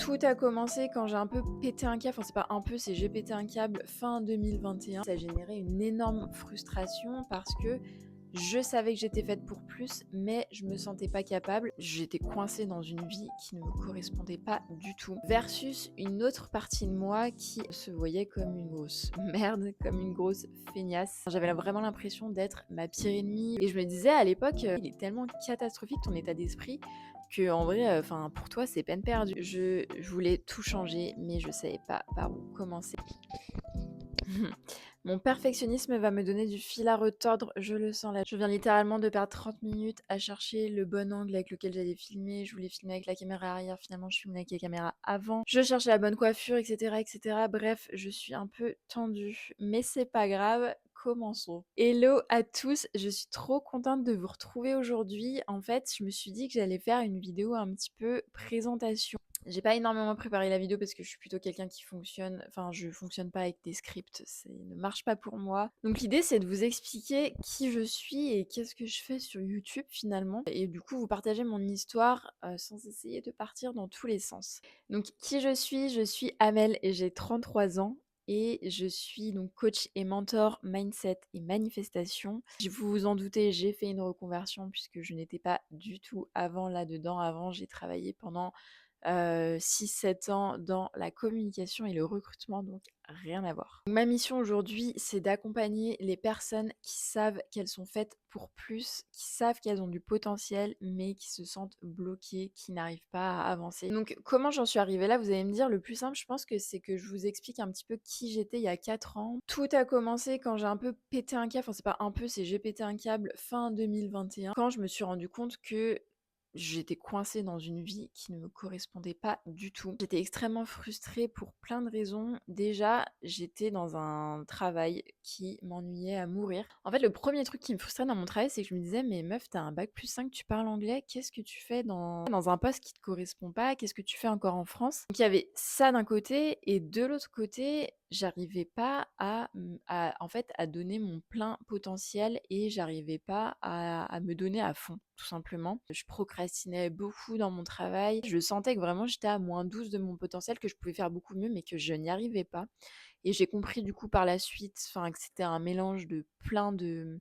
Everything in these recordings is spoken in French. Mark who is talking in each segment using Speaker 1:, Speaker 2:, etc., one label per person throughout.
Speaker 1: Tout a commencé quand j'ai un peu pété un câble, enfin c'est pas un peu, c'est j'ai pété un câble fin 2021. Ça a généré une énorme frustration parce que je savais que j'étais faite pour plus, mais je me sentais pas capable. J'étais coincée dans une vie qui ne me correspondait pas du tout. Versus une autre partie de moi qui se voyait comme une grosse merde, comme une grosse feignasse. J'avais vraiment l'impression d'être ma pire ennemie. Et je me disais à l'époque, il est tellement catastrophique ton état d'esprit que en vrai, enfin pour toi c'est peine perdue. Je voulais tout changer, mais je savais pas par où commencer. Mon perfectionnisme va me donner du fil à retordre, je le sens là. Je viens littéralement de perdre 30 minutes à chercher le bon angle avec lequel j'allais filmer. Je voulais filmer avec la caméra arrière, finalement je filmais avec la caméra avant. Je cherchais la bonne coiffure, etc., etc. Bref, je suis un peu tendue, mais c'est pas grave. Commençons. Hello à tous, je suis trop contente de vous retrouver aujourd'hui. En fait, je me suis dit que j'allais faire une vidéo un petit peu présentation. J'ai pas énormément préparé la vidéo parce que je suis plutôt quelqu'un qui fonctionne, enfin je fonctionne pas avec des scripts, ça ne marche pas pour moi. Donc l'idée c'est de vous expliquer qui je suis et qu'est-ce que je fais sur YouTube finalement. Et du coup vous partagez mon histoire sans essayer de partir dans tous les sens. Donc qui je suis Amel et j'ai 33 ans. Et je suis donc coach et mentor mindset et manifestation. Vous vous en doutez, j'ai fait une reconversion puisque je n'étais pas du tout avant là-dedans. Avant, j'ai travaillé pendant 6-7 ans dans la communication et le recrutement, donc rien à voir. Ma mission aujourd'hui, c'est d'accompagner les personnes qui savent qu'elles sont faites pour plus, qui savent qu'elles ont du potentiel, mais qui se sentent bloquées, qui n'arrivent pas à avancer. Donc comment j'en suis arrivée là? Vous allez me dire, le plus simple, je pense que c'est que je vous explique un petit peu qui j'étais il y a 4 ans. Tout a commencé quand j'ai un peu pété un câble, enfin c'est pas un peu, c'est j'ai pété un câble fin 2021, quand je me suis rendu compte que j'étais coincée dans une vie qui ne me correspondait pas du tout. J'étais extrêmement frustrée pour plein de raisons. Déjà, j'étais dans un travail qui m'ennuyait à mourir. En fait, le premier truc qui me frustrait dans mon travail, c'est que je me disais: «Mais meuf, t'as un bac+5, tu parles anglais, qu'est-ce que tu fais dans un poste qui te correspond pas? Qu'est-ce que tu fais encore en France?» Donc il y avait ça d'un côté et de l'autre côté, j'arrivais pas en fait, à donner mon plein potentiel et j'arrivais pas à me donner à fond, tout simplement. Je procrastinais beaucoup dans mon travail. Je sentais que vraiment j'étais à -12 de mon potentiel, que je pouvais faire beaucoup mieux, mais que je n'y arrivais pas. Et j'ai compris du coup par la suite, enfin, que c'était un mélange de plein de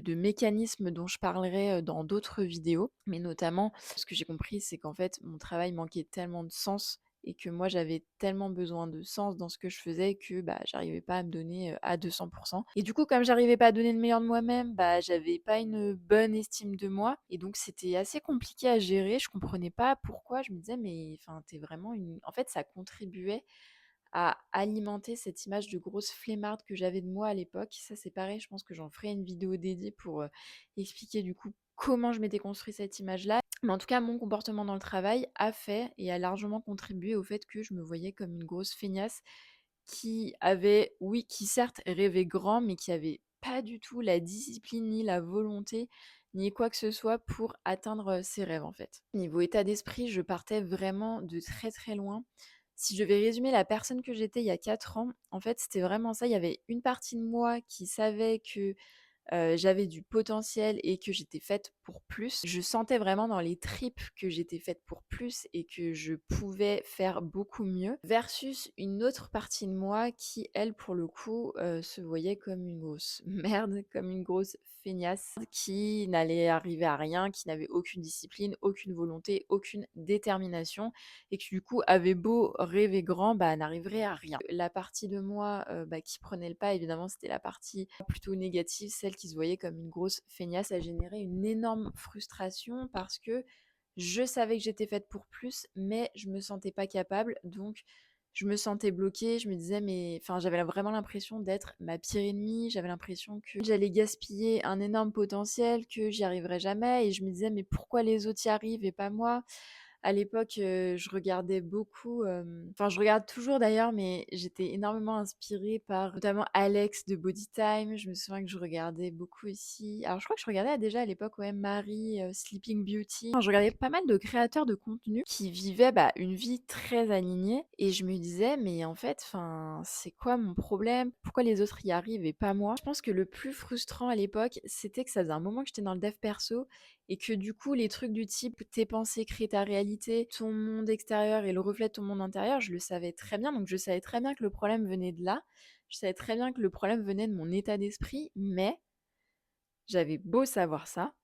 Speaker 1: mécanismes dont je parlerai dans d'autres vidéos. Mais notamment, ce que j'ai compris, c'est qu'en fait, mon travail manquait tellement de sens et que moi j'avais tellement besoin de sens dans ce que je faisais que bah, j'arrivais pas à me donner à 200%. Et du coup, comme j'arrivais pas à donner le meilleur de moi-même, bah, j'avais pas une bonne estime de moi. Et donc c'était assez compliqué à gérer. Je comprenais pas pourquoi. Je me disais, mais enfin, t'es vraiment une. En fait, ça contribuait à alimenter cette image de grosse flemmarde que j'avais de moi à l'époque. Ça, c'est pareil, je pense que j'en ferai une vidéo dédiée pour expliquer du coup comment je m'étais construit cette image-là. Mais en tout cas, mon comportement dans le travail a fait et a largement contribué au fait que je me voyais comme une grosse feignasse qui avait, oui, qui certes rêvait grand, mais qui avait pas du tout la discipline, ni la volonté, ni quoi que ce soit pour atteindre ses rêves en fait. Niveau état d'esprit, je partais vraiment de très très loin. Si je devais résumer la personne que j'étais il y a 4 ans, en fait, c'était vraiment ça. Il y avait une partie de moi qui savait que j'avais du potentiel et que j'étais faite pour plus. Je sentais vraiment dans les tripes que j'étais faite pour plus et que je pouvais faire beaucoup mieux versus une autre partie de moi qui, elle, pour le coup, se voyait comme une grosse merde, comme une grosse feignasse qui n'allait arriver à rien, qui n'avait aucune discipline, aucune volonté, aucune détermination et qui du coup avait beau rêver grand, bah, n'arriverait à rien. La partie de moi, bah, qui prenait le pas, évidemment, c'était la partie plutôt négative, celle qui se voyait comme une grosse feignasse. Ça a généré une énorme frustration parce que je savais que j'étais faite pour plus, mais je me sentais pas capable, donc je me sentais bloquée. Je me disais mais enfin, j'avais vraiment l'impression d'être ma pire ennemie. J'avais l'impression que j'allais gaspiller un énorme potentiel, que j'y arriverais jamais et je me disais: «Mais pourquoi les autres y arrivent et pas moi?» À l'époque, je regardais beaucoup, enfin je regarde toujours d'ailleurs, mais j'étais énormément inspirée par notamment Alex de Bodytime. Je me souviens que je regardais beaucoup aussi, alors je crois que je regardais déjà à l'époque, ouais, Marie, Sleeping Beauty. Enfin, je regardais pas mal de créateurs de contenu qui vivaient, bah, une vie très alignée et je me disais: «Mais en fait, enfin, c'est quoi mon problème? Pourquoi les autres y arrivent et pas moi?» Je pense que le plus frustrant à l'époque, c'était que ça faisait un moment que j'étais dans le dev perso et que du coup, les trucs du type tes pensées créent ta réalité, ton monde extérieur est le reflet de ton monde intérieur, je le savais très bien. Donc je savais très bien que le problème venait de là. Je savais très bien que le problème venait de mon état d'esprit, mais j'avais beau savoir ça,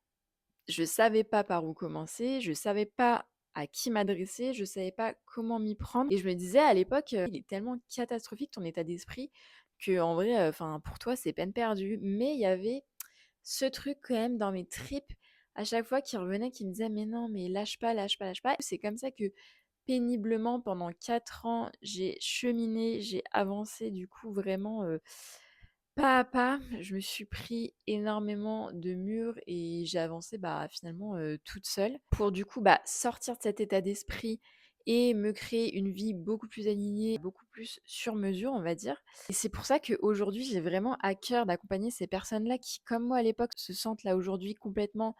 Speaker 1: je savais pas par où commencer, je savais pas à qui m'adresser, je savais pas comment m'y prendre et je me disais à l'époque, «Il est tellement catastrophique ton état d'esprit que en vrai, enfin pour toi c'est peine perdue». Mais il y avait ce truc quand même dans mes tripes à chaque fois qui revenait, qui me disait: «Mais non, mais lâche pas, lâche pas, lâche pas». C'est comme ça que péniblement pendant 4 ans, j'ai cheminé, j'ai avancé du coup vraiment, pas à pas. Je me suis pris énormément de murs et j'ai avancé, bah, finalement, toute seule pour du coup, bah, sortir de cet état d'esprit et me créer une vie beaucoup plus alignée, beaucoup plus sur mesure, on va dire. Et c'est pour ça qu'aujourd'hui, j'ai vraiment à cœur d'accompagner ces personnes-là qui, comme moi à l'époque, se sentent là aujourd'hui complètement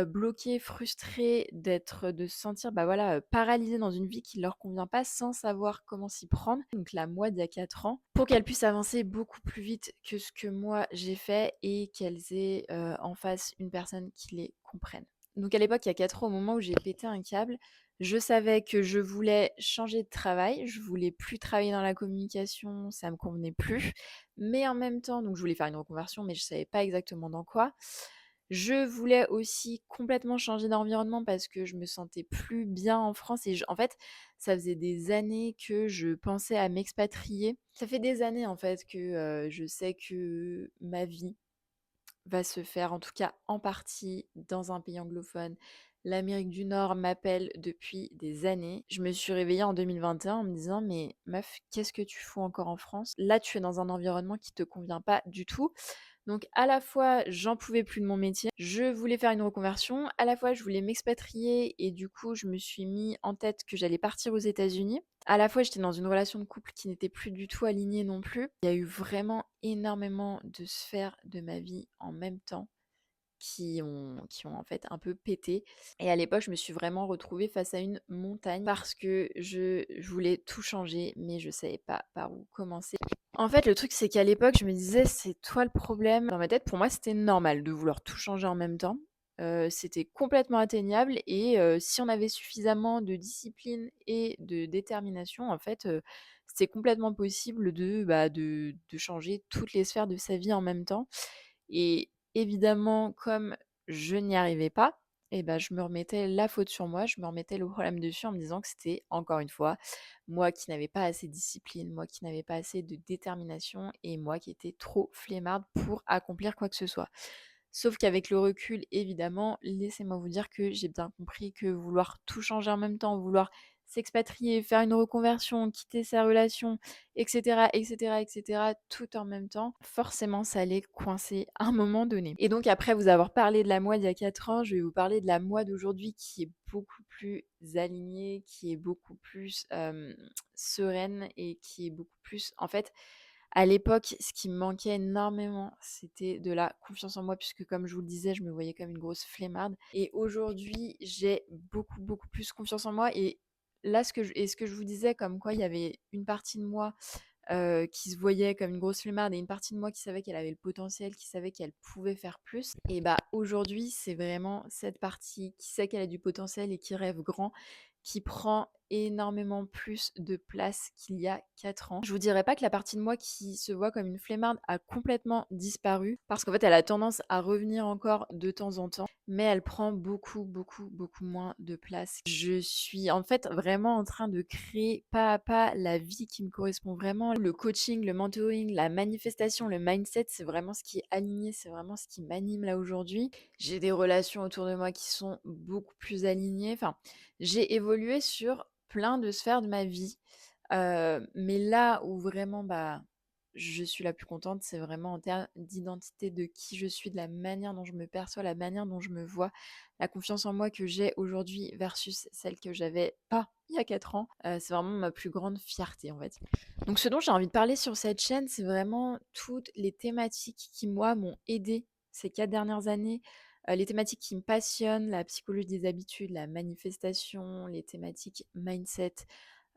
Speaker 1: bloquées, frustrées de se sentir, bah, voilà, paralysées dans une vie qui ne leur convient pas sans savoir comment s'y prendre. Donc la moi d'il y a 4 ans, pour qu'elles puissent avancer beaucoup plus vite que ce que moi j'ai fait et qu'elles aient, en face une personne qui les comprenne. Donc à l'époque, il y a 4 ans, au moment où j'ai pété un câble, je savais que je voulais changer de travail. Je voulais plus travailler dans la communication, ça me convenait plus. Mais en même temps, donc je voulais faire une reconversion, mais je savais pas exactement dans quoi. Je voulais aussi complètement changer d'environnement parce que je me sentais plus bien en France et en fait, ça faisait des années que je pensais à m'expatrier. Ça fait des années en fait que, je sais que ma vie va se faire, en tout cas en partie, dans un pays anglophone. L'Amérique du Nord m'appelle depuis des années. Je me suis réveillée en 2021 en me disant: «Mais meuf, qu'est-ce que tu fous encore en France? Là, tu es dans un environnement qui te convient pas du tout». Donc à la fois, j'en pouvais plus de mon métier, je voulais faire une reconversion, à la fois je voulais m'expatrier et du coup, je me suis mis en tête que j'allais partir aux États-Unis. À la fois, j'étais dans une relation de couple qui n'était plus du tout alignée non plus. Il y a eu vraiment énormément de sphères de ma vie en même temps qui ont en fait un peu pété et à l'époque, je me suis vraiment retrouvée face à une montagne parce que je voulais tout changer, mais je savais pas par où commencer. En fait, le truc, c'est qu'à l'époque, je me disais: «C'est toi le problème». Dans ma tête, pour moi, c'était normal de vouloir tout changer en même temps. C'était complètement atteignable et si on avait suffisamment de discipline et de détermination, en fait, c'était complètement possible de changer toutes les sphères de sa vie en même temps et évidemment, comme je n'y arrivais pas et ben je me remettais la faute sur moi, je me remettais le problème dessus en me disant que c'était, encore une fois, moi qui n'avais pas assez de discipline, moi qui n'avais pas assez de détermination et moi qui étais trop flemmarde pour accomplir quoi que ce soit. Sauf qu'avec le recul, évidemment, laissez-moi vous dire que j'ai bien compris que vouloir tout changer en même temps, vouloir s'expatrier, faire une reconversion, quitter sa relation, et cetera, et cetera, et cetera, tout en même temps, forcément, ça allait coincer à un moment donné. Et donc après vous avoir parlé de la moi d'il y a 4 ans, je vais vous parler de la moi d'aujourd'hui qui est beaucoup plus alignée, qui est beaucoup plus, sereine et qui est beaucoup plus en fait, à l'époque, ce qui me manquait énormément, c'était de la confiance en moi puisque comme je vous le disais, je me voyais comme une grosse flemmarde et aujourd'hui, j'ai beaucoup, beaucoup plus confiance en moi et là, ce que je vous disais comme quoi il y avait une partie de moi, qui se voyait comme une grosse flemmarde et une partie de moi qui savait qu'elle avait le potentiel, qui savait qu'elle pouvait faire plus et bah, aujourd'hui, c'est vraiment cette partie qui sait qu'elle a du potentiel et qui rêve grand, qui prend énormément plus de place qu'il y a 4 ans. Je vous dirais pas que la partie de moi qui se voit comme une flemmarde a complètement disparu, parce qu'en fait, elle a tendance à revenir encore de temps en temps, mais elle prend beaucoup, beaucoup, beaucoup moins de place. Je suis en fait vraiment en train de créer pas à pas la vie qui me correspond vraiment. Le coaching, le mentoring, la manifestation, le mindset, c'est vraiment ce qui est aligné, c'est vraiment ce qui m'anime là aujourd'hui. J'ai des relations autour de moi qui sont beaucoup plus alignées. Enfin, j'ai évolué sur plein de sphères de ma vie, mais là où vraiment, bah, je suis la plus contente, c'est vraiment en termes d'identité de qui je suis, de la manière dont je me perçois, la manière dont je me vois, la confiance en moi que j'ai aujourd'hui versus celle que j'avais pas il y a 4 ans. C'est vraiment ma plus grande fierté, en fait. Donc ce dont j'ai envie de parler sur cette chaîne, c'est vraiment toutes les thématiques qui, moi, m'ont aidée ces 4 dernières années, les thématiques qui me passionnent, la psychologie des habitudes, la manifestation, les thématiques mindset,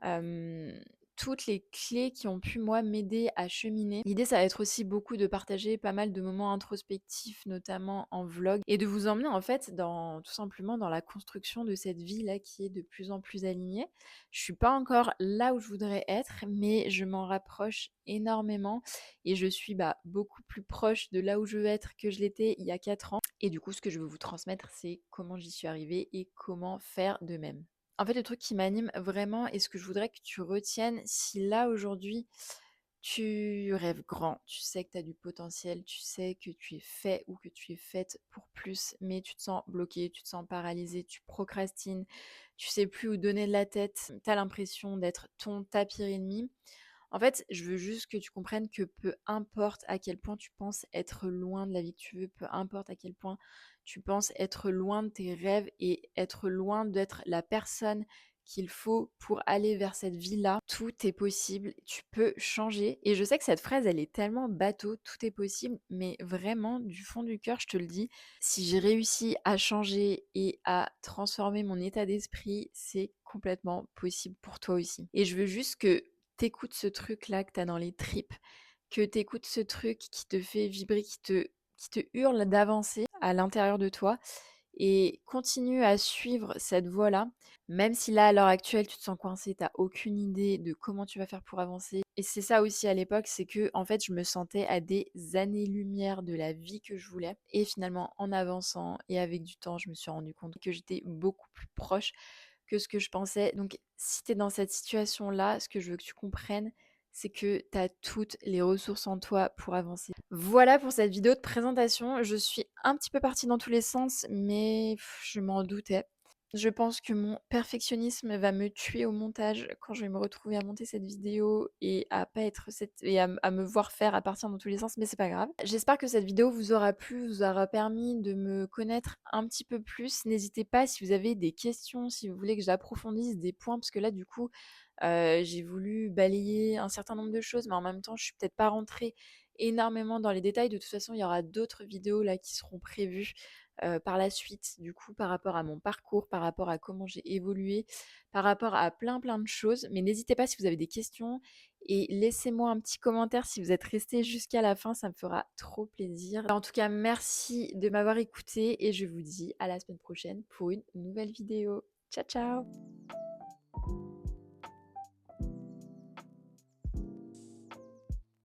Speaker 1: hem, toutes les clés qui ont pu, moi, m'aider à cheminer. L'idée, ça va être aussi beaucoup de partager pas mal de moments introspectifs, notamment en vlog, et de vous emmener en fait dans tout simplement dans la construction de cette vie-là qui est de plus en plus alignée. Je suis pas encore là où je voudrais être, mais je m'en rapproche énormément et je suis beaucoup plus proche de là où je veux être que je l'étais il y a 4 ans. Et du coup, ce que je veux vous transmettre, c'est comment j'y suis arrivée et comment faire de même. En fait, le truc qui m'anime vraiment et ce que je voudrais que tu retiennes, si là aujourd'hui tu rêves grand, tu sais que tu as du potentiel, tu sais que tu es fait ou que tu es faite pour plus, mais tu te sens bloqué, tu te sens paralysé, tu procrastines, tu sais plus où donner de la tête, tu as l'impression d'être ta pire ennemi. En fait, je veux juste que tu comprennes que peu importe à quel point tu penses être loin de la vie que tu veux, peu importe à quel point tu penses être loin de tes rêves et être loin d'être la personne qu'il faut pour aller vers cette vie-là, tout est possible, tu peux changer. Et je sais que cette phrase, elle est tellement bateau, tout est possible, mais vraiment, du fond du cœur, je te le dis, si j'ai réussi à changer et à transformer mon état d'esprit, c'est complètement possible pour toi aussi. Et je veux juste que t'écoutes ce truc-là que t'as dans les tripes, que t'écoutes ce truc qui te fait vibrer, qui te hurle d'avancer à l'intérieur de toi et continue à suivre cette voie-là, même si là, à l'heure actuelle, tu te sens coincé, tu aucune idée de comment tu vas faire pour avancer. Et c'est ça aussi à l'époque, c'est que en fait, je me sentais à des années-lumière de la vie que je voulais. Et finalement, en avançant et avec du temps, je me suis rendu compte que j'étais beaucoup plus proche que ce que je pensais. Donc, si tu es dans cette situation-là, ce que je veux que tu comprennes, c'est que tu as toutes les ressources en toi pour avancer. Voilà pour cette vidéo de présentation. Je suis un petit peu partie dans tous les sens, mais je m'en doutais. Je pense que mon perfectionnisme va me tuer au montage quand je vais me retrouver à monter cette vidéo et à pas être à me voir faire à partir dans tous les sens, mais c'est pas grave. J'espère que cette vidéo vous aura plu, vous aura permis de me connaître un petit peu plus. N'hésitez pas si vous avez des questions, si vous voulez que j'approfondisse des points, parce que là, du coup, j'ai voulu balayer un certain nombre de choses, mais en même temps, je suis peut-être pas rentrée énormément dans les détails. De toute façon, il y aura d'autres vidéos là qui seront prévues par la suite, du coup, par rapport à mon parcours, par rapport à comment j'ai évolué, par rapport à plein de choses. Mais n'hésitez pas si vous avez des questions et laissez-moi un petit commentaire si vous êtes resté jusqu'à la fin, ça me fera trop plaisir. En tout cas, merci de m'avoir écouté et je vous dis à la semaine prochaine pour une nouvelle vidéo. Ciao, ciao!